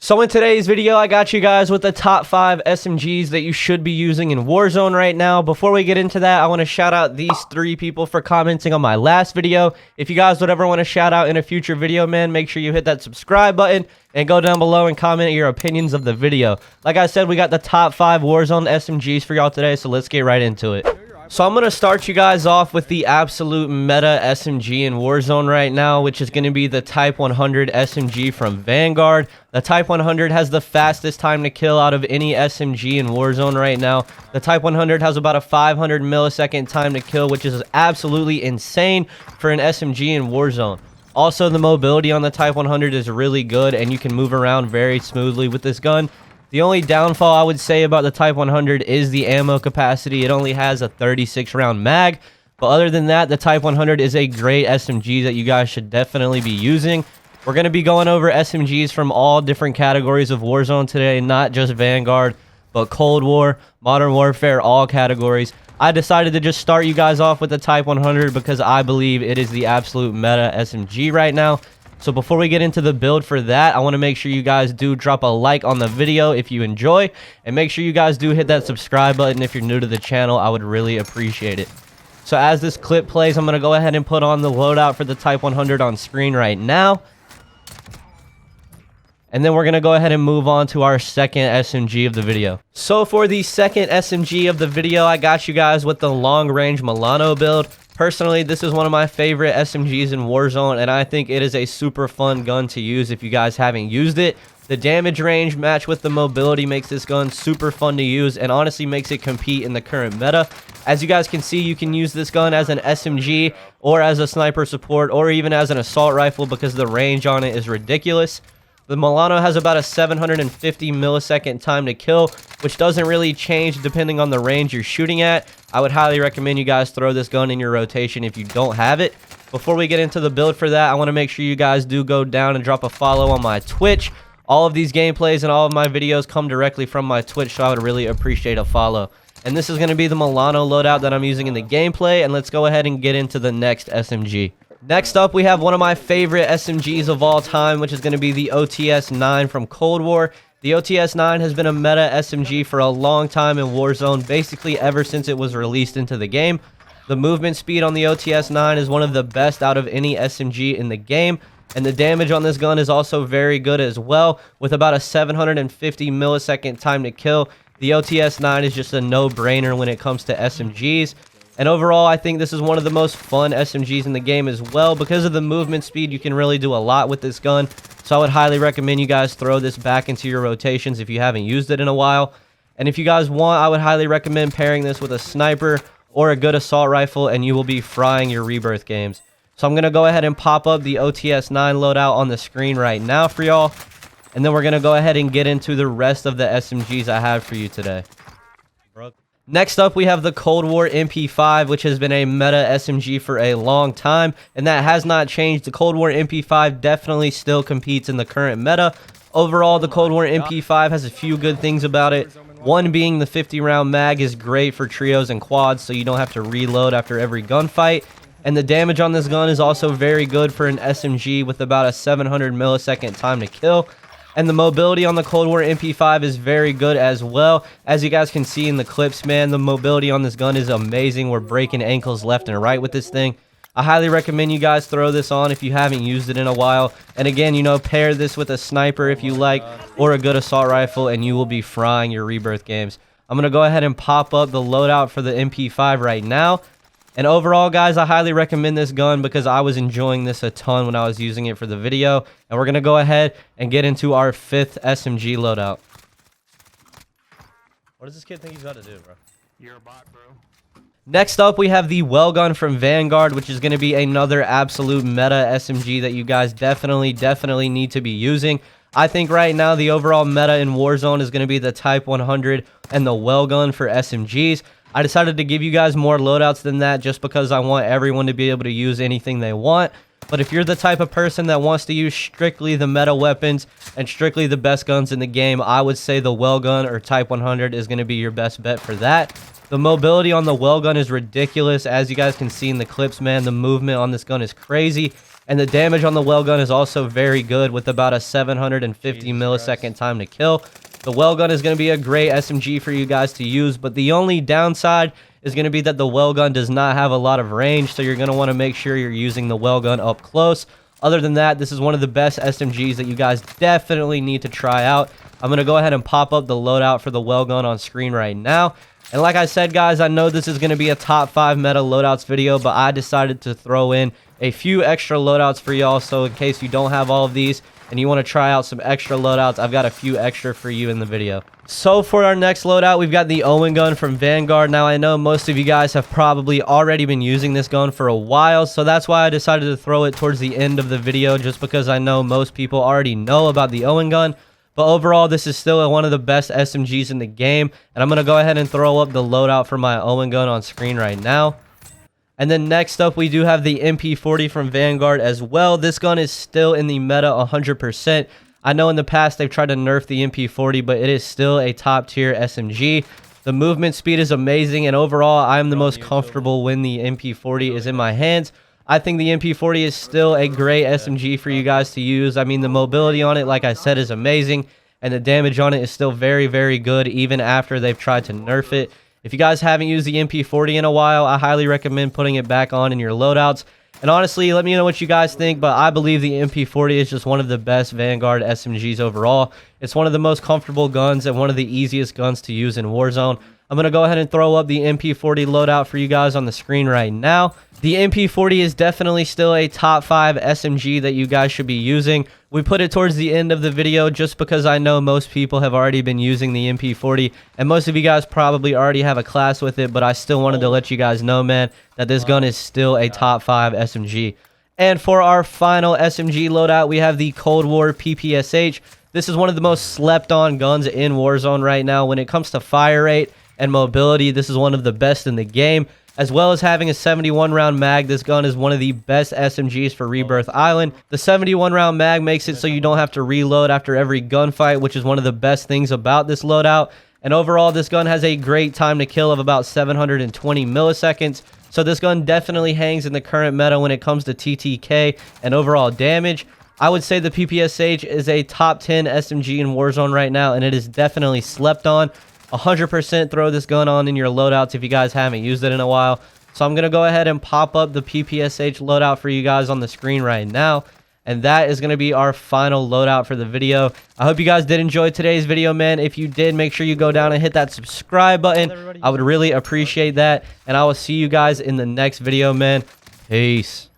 So in today's video, I got you guys with the top 5 SMGs that you should be using in Warzone right now. Before we get into that, I want to shout out these 3 people for commenting on my last video. If you guys would ever want to shout out in a future video, man, make sure you hit that subscribe button and go down below and comment your opinions of the video. Like I said, we got the top 5 Warzone SMGs for y'all today, so let's get right into it. So I'm going to start you guys off with the absolute meta SMG in Warzone right now, which is going to be the Type 100 SMG from Vanguard. The Type 100 has the fastest time to kill out of any SMG in Warzone right now. The Type 100 has about a 500 millisecond time to kill, which is absolutely insane for an SMG in Warzone. Also, the mobility on the Type 100 is really good, and you can move around very smoothly with this gun. The only downfall I would say about the Type 100 is the ammo capacity. It only has a 36 round mag. But other than that, the Type 100 is a great SMG that you guys should definitely be using. We're going to be going over SMGs from all different categories of Warzone today, not just Vanguard, but Cold War, Modern Warfare, all categories. I decided to just start you guys off with the Type 100 because I believe it is the absolute meta SMG right now. So before we get into the build for that, I want to make sure you guys do drop a like on the video if you enjoy. And make sure you guys do hit that subscribe button if you're new to the channel. I would really appreciate it. So as this clip plays, I'm going to go ahead and put on the loadout for the Type 100 on screen right now. And then we're going to go ahead and move on to our second SMG of the video. So for the second SMG of the video, I got you guys with the long-range Milano build. Personally, this is one of my favorite SMGs in Warzone, and I think it is a super fun gun to use if you guys haven't used it. The damage range matched with the mobility makes this gun super fun to use and honestly makes it compete in the current meta. As you guys can see, you can use this gun as an SMG or as a sniper support or even as an assault rifle because the range on it is ridiculous. The Milano has about a 750 millisecond time to kill, which doesn't really change depending on the range you're shooting at. I would highly recommend you guys throw this gun in your rotation if you don't have it. Before we get into the build for that, I want to make sure you guys do go down and drop a follow on my Twitch. All of these gameplays and all of my videos come directly from my Twitch, so I would really appreciate a follow. And this is going to be the Milano loadout that I'm using in the gameplay, and let's go ahead and get into the next SMG. Next up, we have one of my favorite SMGs of all time, which is going to be the OTS-9 from Cold War. The OTS-9 has been a meta SMG for a long time in Warzone, basically ever since it was released into the game. The movement speed on the OTS-9 is one of the best out of any SMG in the game, and the damage on this gun is also very good as well, with about a 750 millisecond time to kill. The OTS-9 is just a no-brainer when it comes to SMGs. And overall, I think this is one of the most fun SMGs in the game as well. Because of the movement speed, you can really do a lot with this gun. So I would highly recommend you guys throw this back into your rotations if you haven't used it in a while. And if you guys want, I would highly recommend pairing this with a sniper or a good assault rifle, and you will be frying your rebirth games. So I'm going to go ahead and pop up the OTS-9 loadout on the screen right now for y'all. And then we're going to go ahead and get into the rest of the SMGs I have for you today. Next up, we have the Cold War MP5, which has been a meta SMG for a long time, and that has not changed. The Cold War MP5 definitely still competes in the current meta. Overall, the Cold War MP5 has a few good things about it. One being the 50 round mag is great for trios and quads, so you don't have to reload after every gunfight. And the damage on this gun is also very good for an SMG with about a 700 millisecond time to kill. And the mobility on the Cold War MP5 is very good as well. As you guys can see in the clips, man, the mobility on this gun is amazing. We're breaking ankles left and right with this thing. I highly recommend you guys throw this on if you haven't used it in a while. And again, you know, pair this with a sniper if you like, or a good assault rifle, and you will be frying your rebirth games. I'm going to go ahead and pop up the loadout for the MP5 right now. And overall, guys, I highly recommend this gun because I was enjoying this a ton when I was using it for the video. And we're going to go ahead and get into our 5th SMG loadout. What does this kid think he's about to do, bro? You're a bot, bro. Next up, we have the well gun from Vanguard, which is going to be another absolute meta SMG that you guys definitely need to be using. I think right now the overall meta in Warzone is going to be the Type 100 and the well gun for SMGs. I decided to give you guys more loadouts than that just because I want everyone to be able to use anything they want. But if you're the type of person that wants to use strictly the meta weapons and strictly the best guns in the game, I would say the well gun or Type 100 is going to be your best bet for that. The mobility on the well gun is ridiculous. As you guys can see in the clips, man, the movement on this gun is crazy. And the damage on the well gun is also very good with about a 750 millisecond time to kill. The well gun is going to be a great SMG for you guys to use, but the only downside is going to be that the well gun does not have a lot of range, so you're going to want to make sure you're using the well gun up close. Other than that, this is one of the best SMGs that you guys definitely need to try out. I'm going to go ahead and pop up the loadout for the well gun on screen right now. And like I said, guys, I know this is going to be a top 5 meta loadouts video, but I decided to throw in a few extra loadouts for y'all. So in case you don't have all of these and you want to try out some extra loadouts, I've got a few extra for you in the video. So for our next loadout, we've got the Owen gun from Vanguard. Now, I know most of you guys have probably already been using this gun for a while, so that's why I decided to throw it towards the end of the video, just because I know most people already know about the Owen gun. But overall, this is still one of the best SMGs in the game, and I'm going to go ahead and throw up the loadout for my Owen gun on screen right now. And then next up, we do have the MP40 from Vanguard as well. This gun is still in the meta 100%. I know in the past they've tried to nerf the MP40, but it is still a top tier SMG. The movement speed is amazing, and overall, I'm the most comfortable when the MP40 is in my hands. I think the MP40 is still a great SMG for you guys to use. I mean, the mobility on it, like I said, is amazing, and the damage on it is still very, very good, even after they've tried to nerf it. If you guys haven't used the MP40 in a while, I highly recommend putting it back on in your loadouts. And honestly, let me know what you guys think, but I believe the MP40 is just one of the best Vanguard SMGs overall. It's one of the most comfortable guns and one of the easiest guns to use in Warzone. I'm going to go ahead and throw up the MP40 loadout for you guys on the screen right now. The MP40 is definitely still a top 5 SMG that you guys should be using. We put it towards the end of the video just because I know most people have already been using the MP40, and most of you guys probably already have a class with it, but I still wanted to let you guys know, man, that this gun is still a top 5 SMG. And for our final SMG loadout, we have the Cold War PPSH. This is one of the most slept on guns in Warzone right now. When it comes to fire rate and mobility, this is one of the best in the game. As well as having a 71 round mag, this gun is one of the best SMGs for Rebirth Island. The 71 round mag makes it so you don't have to reload after every gunfight, which is one of the best things about this loadout. And overall, this gun has a great time to kill of about 720 milliseconds. So this gun definitely hangs in the current meta when it comes to TTK and overall damage. I would say the PPSH is a top 10 SMG in Warzone right now, and it is definitely slept on. 100% throw this gun on in your loadouts if you guys haven't used it in a while. So I'm going to go ahead and pop up the PPSH loadout for you guys on the screen right now. And that is going to be our final loadout for the video. I hope you guys did enjoy today's video, man. If you did, make sure you go down and hit that subscribe button. I would really appreciate that. And I will see you guys in the next video, man. Peace.